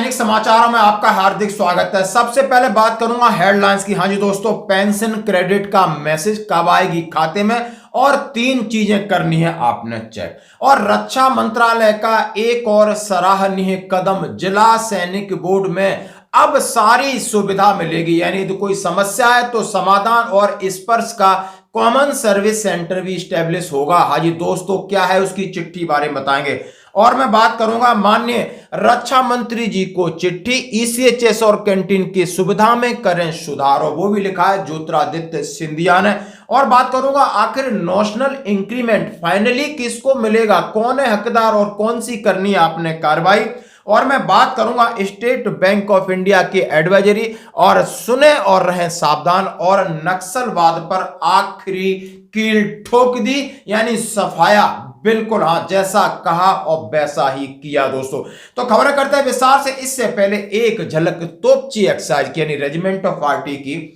दैनिक समाचारों में आपका हार्दिक स्वागत है। सबसे पहले बात करूंगा हेडलाइंस की। हाँ जी दोस्तों, पेंशन क्रेडिट का मैसेज कब आएगी खाते में, और 3 चीजें करनी है आपने चेक। और रक्षा मंत्रालय का एक और सराहनीय कदम, जिला सैनिक बोर्ड में अब सारी सुविधा मिलेगी, यानी तो कोई समस्या है तो समाधान और स्पर्श का कॉमन सर्विस सेंटर भी स्टैब्लिश होगा। हाँ जी दोस्तों, क्या है उसकी चिट्ठी बारे में बताएंगे। और मैं बात करूंगा माननीय रक्षा मंत्री जी को चिट्ठी, ईसीएचएस और कैंटीन की सुविधा में करें सुधार, वो भी लिखा है ज्योतिरादित्य सिंधिया ने। और बात करूंगा आखिर नेशनल इंक्रीमेंट फाइनली किसको मिलेगा, कौन है हकदार और कौन सी करनी है आपने कार्रवाई। और मैं बात करूंगा स्टेट बैंक ऑफ इंडिया की एडवाइजरी, और सुने और रहें सावधान, और नक्सलवाद पर आखिरी कील ठोक दी, यानी सफाया। बिल्कुल हाँ, जैसा कहा और वैसा ही किया दोस्तों। तो खबरें करते हैं विस्तार से। इससे पहले एक झलक तोपची एक्साइज की, यानी रेजिमेंट ऑफ आर्टी की।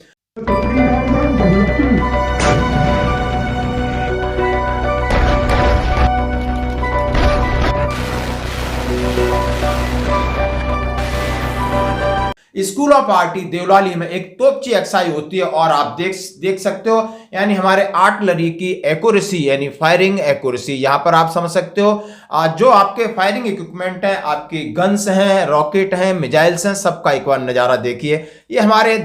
स्कूल ऑफ आर्टी देवलाली में एक तोपची एक्सरसाइज होती है, और आप देख सकते हो, यानी हमारे आर्टिलरी की एक्यूरेसी, यानी फायरिंग एक्यूरेसी। यहां पर आप समझ सकते हो जो आपके फायरिंग इक्विपमेंट है, आपकी गन्स हैं, रॉकेट हैं, मिसाइल्स हैं, सबका एक बार नजारा देखिए। ये हमारे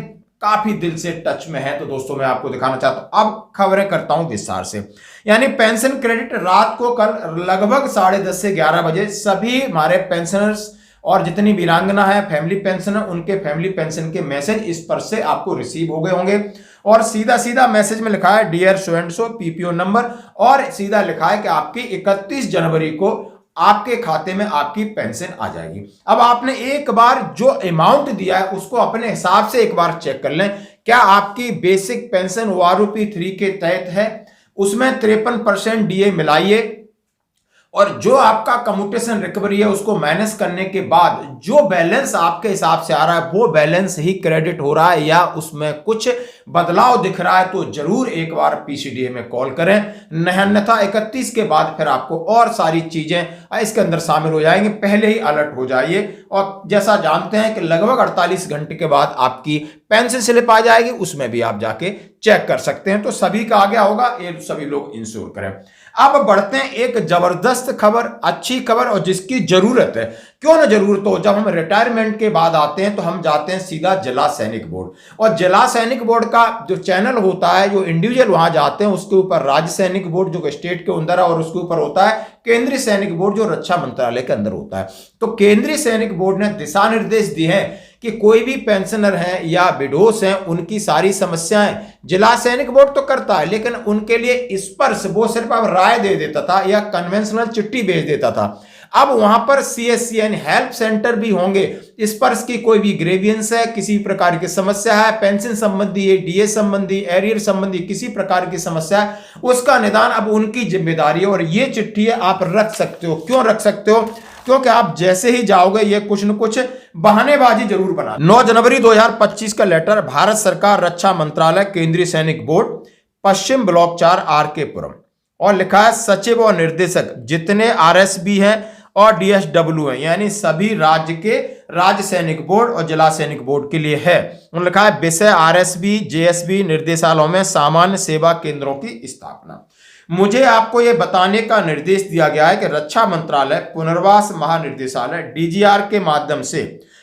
काफी दिल से टच में है। तो दोस्तों मैं आपको दिखाना चाहता हूं। अब खबरें करता हूं विस्तार से। यानी पेंशन क्रेडिट रात को कल लगभग 10:30 से 11 बजे सभी हमारे पेंशनर्स और जितनी वीरांगना है, फैमिली पेंशन है, उनके फैमिली पेंशन के मैसेज इस पर से आपको रिसीव हो गए होंगे। और सीधा सीधा मैसेज में लिखा है dear so and so PPO number, और सीधा लिखा है कि आपकी 31 जनवरी को आपके खाते में आपकी पेंशन आ जाएगी। अब आपने एक बार जो अमाउंट दिया है उसको अपने हिसाब से एक बार चेक कर लें, क्या आपकी बेसिक पेंशन ओआरओपी 3 के तहत है, उसमें 53% डीए मिलाइए, और जो आपका कम्यूटेशन रिकवरी है उसको माइनस करने के बाद जो बैलेंस आपके हिसाब से आ रहा है वो बैलेंस ही क्रेडिट हो रहा है, या उसमें कुछ बदलाव दिख रहा है, तो जरूर एक बार पीसीडीए में कॉल करें। अन्यथा 31 के बाद फिर आपको और सारी चीजें इसके अंदर शामिल हो जाएंगे, पहले ही अलर्ट हो जाइए। और जैसा जानते हैं कि लगभग 48 घंटे के बाद आपकी पेंशन स्लिप आ जाएगी, उसमें भी आप जाके चेक कर सकते हैं। तो सभी का आ गया होगा, ये सभी लोग इंश्योर करें। अब बढ़ते हैं एक जबरदस्त खबर, अच्छी खबर, और जिसकी जरूरत है। क्यों ना जरूरत हो, जब हम रिटायरमेंट के बाद आते हैं तो हम जाते हैं सीधा जिला सैनिक बोर्ड, और जिला सैनिक बोर्ड का जो चैनल होता है, जो इंडिविजुअल वहां जाते हैं, उसके ऊपर राज्य सैनिक बोर्ड जो स्टेट के अंदर है, और उसके ऊपर होता है केंद्रीय सैनिक बोर्ड जो रक्षा मंत्रालय के अंदर होता है। तो केंद्रीय सैनिक बोर्ड ने दिशा निर्देश दिए हैं कि कोई भी पेंशनर हैं या विडोस हैं, उनकी सारी समस्याएं जिला सैनिक बोर्ड तो करता है, लेकिन उनके लिए स्पर्श वो सिर्फ अब राय दे देता था या कन्वेंशनल चिट्ठी भेज देता था। अब वहां पर सीएससी यानी हेल्प सेंटर भी होंगे। स्पर्श की कोई भी ग्रेवियंस है, किसी प्रकार की समस्या है, पेंशन संबंधी, डीए संबंधी, एरियर संबंधी किसी प्रकार की समस्या है, उसका निदान अब उनकी जिम्मेदारी है। और ये चिट्ठी है, आप रख सकते हो। क्यों रख सकते हो? क्योंकि आप जैसे ही जाओगे ये कुछ न कुछ बहानेबाजी जरूर बना। 9 जनवरी 2025 का लेटर, भारत सरकार, रक्षा मंत्रालय, केंद्रीय सैनिक बोर्ड, पश्चिम ब्लॉक 4, आर.के. पुरम, और लिखा है सचिव और निर्देशक जितने आरएसबी हैं और डीएसडब्ल्यू हैं, यानी सभी राज्य के राज्य सैनिक बोर्ड और जिला सैनिक बोर्ड के लिए है। उन्होंने लिखा है विषय आरएसबी जेएसबी निर्देशालयों में सामान्य सेवा केंद्रों की स्थापना। मुझे आपको यह बताने का निर्देश दिया गया है कि रक्षा मंत्रालय पुनर्वास महानिर्देशालय डीजीआर के माध्यम से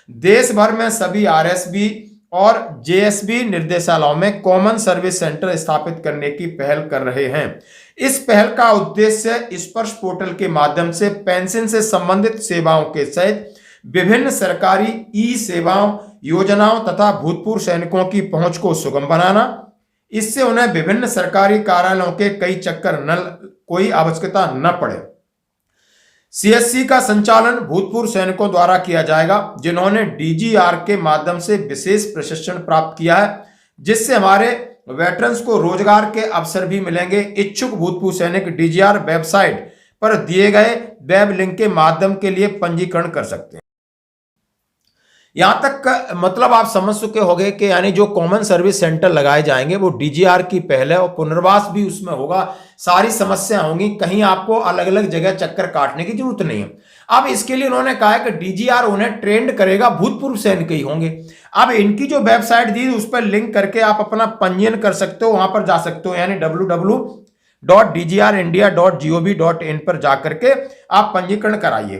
देश भर में सभी आरएसबी और जेएसबी निर्देशालयों में कॉमन सर्विस सेंटर स्थापित करने की पहल कर रहे हैं। इस पहल का उद्देश्य स्पर्श पोर्टल के माध्यम से पेंशन से संबंधित सेवाओं के सहित विभिन्न सरकारी ई सेवाओं, योजनाओं तथा भूतपूर्व सैनिकों की पहुंच को सुगम बनाना। इससे उन्हें विभिन्न सरकारी कार्यालयों के कई चक्कर कोई आवश्यकता न पड़े। सीएससी का संचालन भूतपूर्व सैनिकों द्वारा किया जाएगा जिन्होंने डीजीआर के माध्यम से विशेष प्रशिक्षण प्राप्त किया है, जिससे हमारे वेटरन्स को रोजगार के अवसर भी मिलेंगे। इच्छुक भूतपूर्व सैनिक डीजीआर वेबसाइट पर दिए गए वेब लिंक के माध्यम के लिए पंजीकरण कर सकते हैं। यहां तक का मतलब आप समझ चुके होंगे कि यानी जो कॉमन सर्विस सेंटर लगाए जाएंगे वो डीजीआर की पहले, और पुनर्वास भी उसमें होगा, सारी समस्या होंगी, कहीं आपको अलग अलग जगह चक्कर काटने की जरूरत नहीं है। अब इसके लिए उन्होंने कहा है कि डीजीआर उन्हें ट्रेंड करेगा, भूतपूर्व सैनिक ही होंगे। अब इनकी जो वेबसाइट दी उस पर लिंक करके आप अपना पंजीयन कर सकते हो, वहां पर जा सकते हो, यानी www.dgrindia.gov.in पर जाकर के आप पंजीकरण कराइए।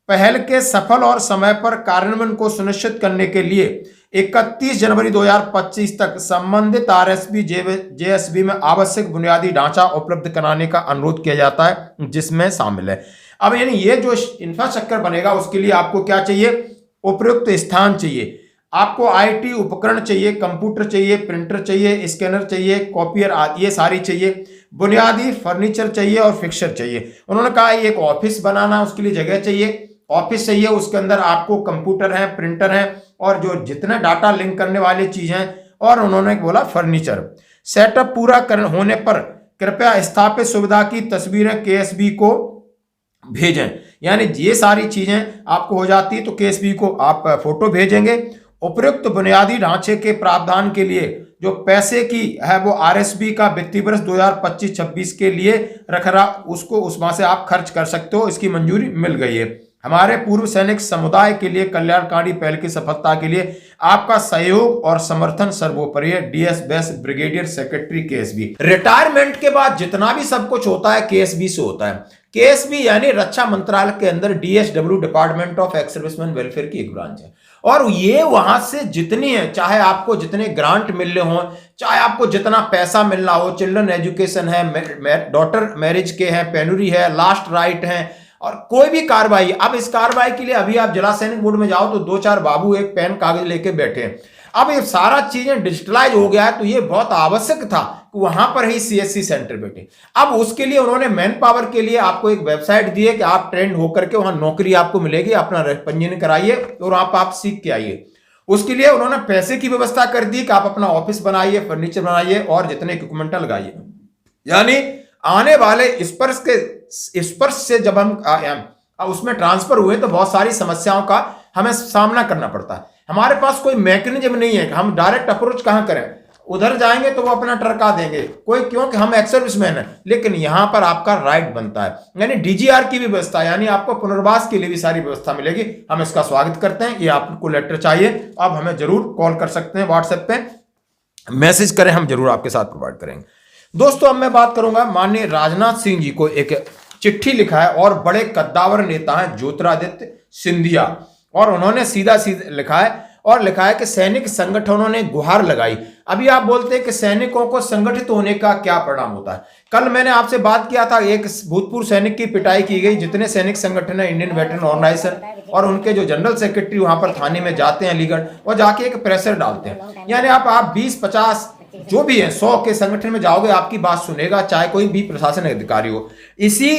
पहल के सफल और समय पर कार्यान्वयन को सुनिश्चित करने के लिए 31 जनवरी 2025 तक संबंधित आरएसबी जेएसबी में आवश्यक बुनियादी ढांचा उपलब्ध कराने का अनुरोध किया जाता है, जिसमें शामिल है। अब यानी ये जो इंफ्रास्ट्रक्चर बनेगा उसके लिए आपको क्या चाहिए, उपयुक्त स्थान चाहिए, आपको आईटी उपकरण चाहिए, कंप्यूटर चाहिए, प्रिंटर चाहिए, स्कैनर चाहिए, कॉपियर, ये सारी चाहिए, बुनियादी फर्नीचर चाहिए और फिक्सर चाहिए। उन्होंने कहा एक ऑफिस बनाना, उसके लिए जगह चाहिए, ऑफिस चाहिए, उसके अंदर आपको कंप्यूटर है, प्रिंटर है और जो जितने डाटा लिंक करने वाली चीज हैं, और उन्होंने बोला फर्नीचर। सेटअप पूरा होने पर कृपया स्थापित सुविधा की तस्वीरें केएसबी को भेजें। यानी ये सारी चीजें आपको हो जाती है तो केएसबी को आप फोटो भेजेंगे। उपयुक्त बुनियादी ढांचे के प्रावधान के लिए जो पैसे की है वो आरएसबी का वित्तीय वर्ष 2025-26 के लिए रख रहा, उसको उसमें से आप खर्च कर सकते हो, इसकी मंजूरी मिल गई है। हमारे पूर्व सैनिक समुदाय के लिए कल्याणकारी पहल की सफलता के लिए आपका सहयोग और समर्थन सर्वोपरि है। DS base brigadier secretary KSB. Retirement के बाद जितना भी सब कुछ होता है केएसबी से होता है। केएसबी यानी रक्षा मंत्रालय के अंदर DSW department of ex serviceman welfare की एक ब्रांच है, और ये वहां से जितनी है, चाहे आपको जितने ग्रांट मिल रहे हो, चाहे आपको जितना पैसा मिल रहा हो, चिल्ड्रन एजुकेशन है, डॉटर मैरिज के हैं, पेनुरी है, लास्ट राइट है, और कोई भी कार्रवाई, अब इस कार्रवाई के लिए अभी आप जिला सैनिक बोर्ड में जाओ तो 2-4 बाबू एक पेन कागज लेके बैठे हैं। अब ये सारा चीजें डिजिटलाइज हो गया है, तो ये बहुत आवश्यक था कि वहां पर ही सीएससी सेंटर बैठे। अब उसके लिए उन्होंने मैन पावर के लिए आपको एक वेबसाइट दी है कि आप ट्रेंड होकर के वहां नौकरी आपको मिलेगी, अपना पंजीयन कराइए और आप सीख के आइए। उसके लिए उन्होंने पैसे की व्यवस्था कर दी कि आप अपना ऑफिस बनाइए, फर्नीचर बनाइए और जितने इक्विपमेंट लगाइए। यानी आने वाले स्पर्श से जब हम उसमें ट्रांसफर हुए तो बहुत सारी समस्याओं का हमें सामना करना पड़ता है। हमारे पास कोई मैकेनिज्म नहीं है कि हम डायरेक्ट अप्रोच कहां करें, उधर जाएंगे तो वो अपना टरका देंगे कोई, क्योंकि हम एक्स सर्विसमैन है, लेकिन यहां पर आपका राइट बनता है। यानी डीजीआर की भी व्यवस्था, यानी आपको पुनर्वास के लिए भी सारी व्यवस्था मिलेगी। हम इसका स्वागत करते हैं। ये आपको लेटर चाहिए, आप हमें जरूर कॉल कर सकते हैं, व्हाट्सएप पे मैसेज करें, हम जरूर आपके साथ प्रोवाइड करेंगे। दोस्तों अब मैं बात करूंगा, माननीय राजनाथ सिंह जी को एक चिट्ठी लिखा है, और बड़े कद्दावर नेता हैं ज्योतिरादित्य सिंधिया, और उन्होंने सीधा लिखा है, और लिखा है कि सैनिक संगठनों ने गुहार लगाई। अभी आप बोलते हैं कि सैनिकों को संगठित होने का क्या परिणाम होता है। कल मैंने आपसे बात किया था, एक भूतपूर्व सैनिक की पिटाई की गई। जितने सैनिक संगठन है, इंडियन वेटरन ऑर्गेनाइजेशन और उनके जो जनरल सेक्रेटरी वहां पर थाने में जाते हैं अलीगढ़, और जाके एक प्रेशर डालते हैं। यानी आप 20-50 जो भी है 100 के संगठन में जाओगे, आपकी बात सुनेगा, चाहे कोई भी प्रशासन अधिकारी हो। इसी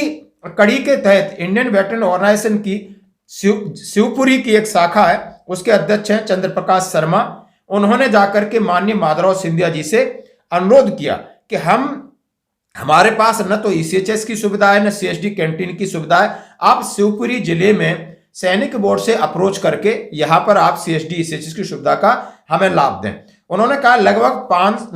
कड़ी के तहत इंडियन वेटरन ऑर्गेनाइजेशन की शिवपुरी की एक शाखा है, उसके अध्यक्ष हैं चंद्र प्रकाश शर्मा। उन्होंने जाकर के माननीय माधवराव सिंधिया जी से अनुरोध किया कि हमारे पास न तो ईसीएचएस की सुविधा है, न सीएसडी कैंटीन की सुविधा है। आप शिवपुरी जिले में सैनिक बोर्ड से अप्रोच करके यहां पर आप सीएसडी ईसीएचएस की सुविधा का हमें लाभ दें। उन्होंने कहा लगभग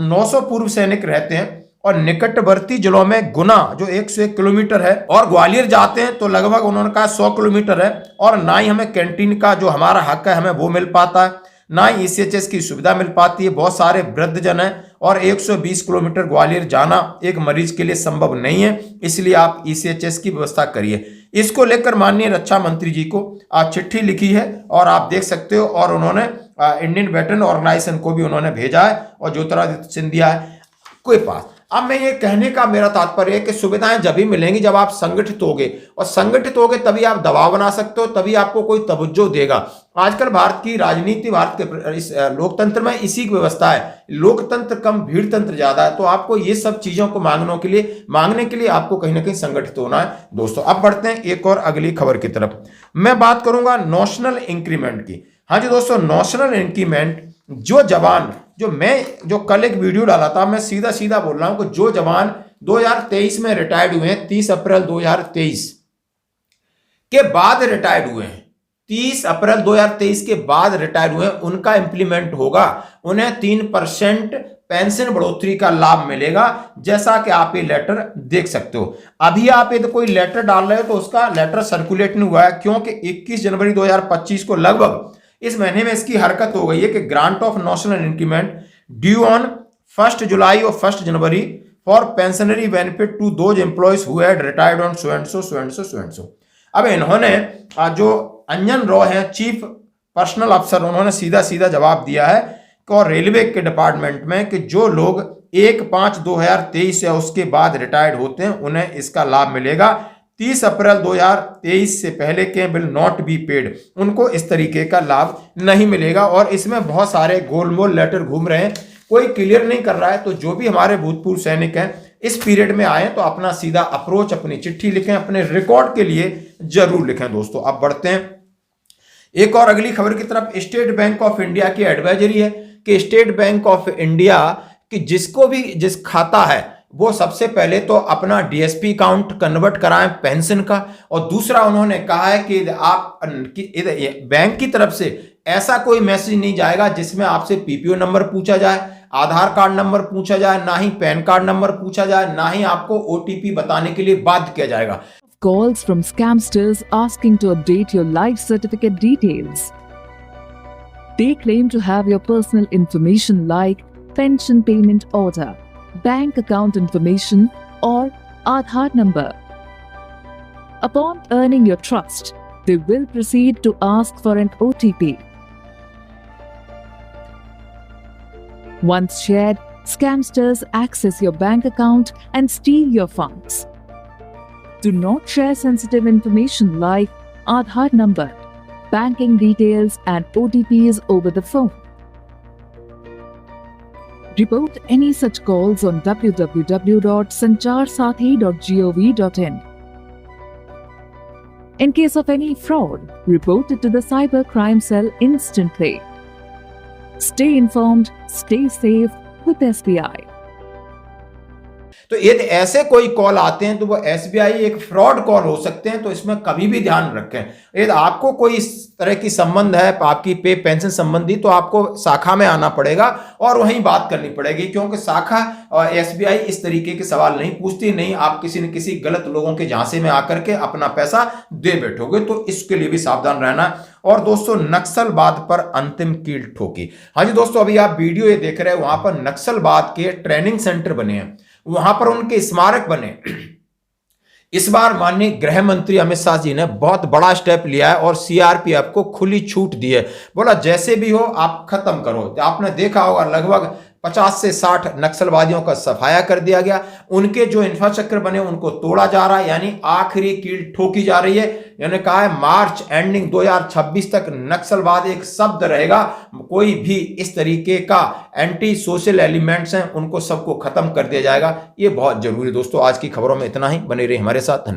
900 पूर्व सैनिक रहते हैं, और निकटवर्ती जिलों में गुना जो 101 किलोमीटर है, और ग्वालियर जाते हैं तो लगभग उन्होंने कहा 100 किलोमीटर है, और ना ही हमें कैंटीन का जो हमारा हक है हमें वो मिल पाता है, ना ही ईसीएचएस की सुविधा मिल पाती है। बहुत सारे वृद्ध जन हैं, और 120 किलोमीटर ग्वालियर जाना एक मरीज के लिए संभव नहीं है, इसलिए आप ईसीएचएस की व्यवस्था करिए। इसको लेकर माननीय रक्षा मंत्री जी को आज चिट्ठी लिखी है, और आप देख सकते हो, और उन्होंने इंडियन वेटरन ऑर्गेनाइजेशन को भी उन्होंने भेजा है, और ज्योतिरादित्य सिंधिया है कोई पास। अब मैं ये कहने का मेरा तात्पर्य है कि सुविधाएं जब ही मिलेंगी जब आप संगठित होगे, और संगठित होगे तभी आप दबाव बना सकते हो, तभी आपको कोई तवज्जो देगा। आजकल भारत की राजनीति, भारत के इस लोकतंत्र में इसी की व्यवस्था है, लोकतंत्र कम भीड़ तंत्र ज्यादा है। तो आपको ये सब चीजों को मांगने के लिए आपको कहीं ना कहीं संगठित होना है। दोस्तों अब बढ़ते हैं एक और अगली खबर की तरफ। मैं बात करूंगा नॉशनल इंक्रीमेंट की। हाँ जी दोस्तों, नॉशनल इंक्रीमेंट जो जवान, जो कल एक वीडियो डाला था, मैं सीधा बोल रहा हूं कि जो जवान 2023 में रिटायर्ड हुए हैं, 30 अप्रैल 2023 के बाद रिटायर्ड हुए हैं, 30 अप्रैल 2023 के बाद रिटायर हुए उनका इंप्लीमेंट होगा, उन्हें 3% पेंशन बढ़ोतरी का लाभ मिलेगा, जैसा कि आप ये लेटर देख सकते हो। अभी आप यदि कोई लेटर डाल रहे हो तो उसका लेटर सर्कुलेट नहीं हुआ है, क्योंकि 21 जनवरी 2025 को लगभग इस महीने में इसकी हरकत हो गई है कि grant of national increment due on 1 July और 1 January for pensionary benefit to those employees who had retired on so and so so and so so and so. अब इन्होंने जो अंजन रॉय हैं चीफ पर्सनल अफसर, उन्होंने सीधा सीधा जवाब दिया है और रेलवे के डिपार्टमेंट में कि जो लोग 1/5/2023 या उसके बाद रिटायर्ड होते हैं उन्हें इसका लाभ मिलेगा। 30 अप्रैल 2023 से पहले के विल नॉट बी पेड, उनको इस तरीके का लाभ नहीं मिलेगा। और इसमें बहुत सारे गोलमोल लेटर घूम रहे हैं, कोई क्लियर नहीं कर रहा है। तो जो भी हमारे भूतपूर्व सैनिक हैं इस पीरियड में आए तो अपना सीधा अप्रोच, अपनी चिट्ठी लिखें, अपने रिकॉर्ड के लिए जरूर लिखें। दोस्तों अब बढ़ते हैं एक और अगली खबर की तरफ। स्टेट बैंक ऑफ इंडिया की एडवाइजरी है कि स्टेट बैंक ऑफ इंडिया कि जिसको भी जिस खाता है वो सबसे पहले तो अपना डीएसपी अकाउंट कन्वर्ट कराएं पेंशन का, और दूसरा उन्होंने कहा है कि आप बैंक की तरफ से ऐसा कोई मैसेज नहीं जाएगा जिसमें आपसे पीपीओ नंबर पूछा जाए, आधार कार्ड नंबर पूछा जाए, ना ही पैन कार्ड नंबर पूछा जाए, ना ही आपको ओटीपी बताने के लिए बाध्य किया जाएगा। Calls from scamsters asking to update your life certificate details. They claim to have your personal information like pension payment order, bank account information or Aadhaar number. Upon earning your trust, they will proceed to ask for an OTP. Once shared, scamsters access your bank account and steal your funds. Do not share sensitive information like Aadhaar number, banking details and OTPs over the phone. Report any such calls on www.sancharsathi.gov.in. In case of any fraud, report it to the Cyber Crime Cell instantly. Stay informed, stay safe with SBI. तो यदि ऐसे कोई call आते हैं तो वो SBI एक fraud call हो सकते हैं, तो इसमें कभी भी ध्यान रखें। यदि आपको कोई इस तरह की संबंध है आपकी पे पेंशन संबंधी, तो आपको शाखा में आना पड़ेगा और वहीं बात करनी पड़ेगी, क्योंकि शाखा और एसबीआई इस तरीके के सवाल नहीं पूछती, नहीं आप किसी न किसी गलत लोगों के झांसे में आकर के अपना पैसा दे बैठोगे। तो इसके लिए भी सावधान रहना। और दोस्तों नक्सलवाद पर अंतिम कील ठोकी। हाँ जी दोस्तों, अभी आप वीडियो ये देख रहे हैं, वहां पर नक्सलवाद के ट्रेनिंग सेंटर बने हैं, वहां पर उनके स्मारक बने। इस बार माननीय गृह मंत्री अमित शाह जी ने बहुत बड़ा स्टेप लिया है और सीआरपीएफ को खुली छूट दी है। बोला जैसे भी हो आप खत्म करो। आपने देखा होगा लगभग 50 से 60 नक्सलवादियों का सफाया कर दिया गया, उनके जो इंफ्रास्ट्रक्चर बने उनको तोड़ा जा रहा है, यानी आखिरी कील ठोकी जा रही है। यानी कहा है मार्च एंडिंग 2026 तक नक्सलवाद एक शब्द रहेगा। कोई भी इस तरीके का एंटी सोशल एलिमेंट्स हैं उनको सबको खत्म कर दिया जाएगा। ये बहुत जरूरी। दोस्तों आज की खबरों में इतना ही, बने रहिए हमारे साथ।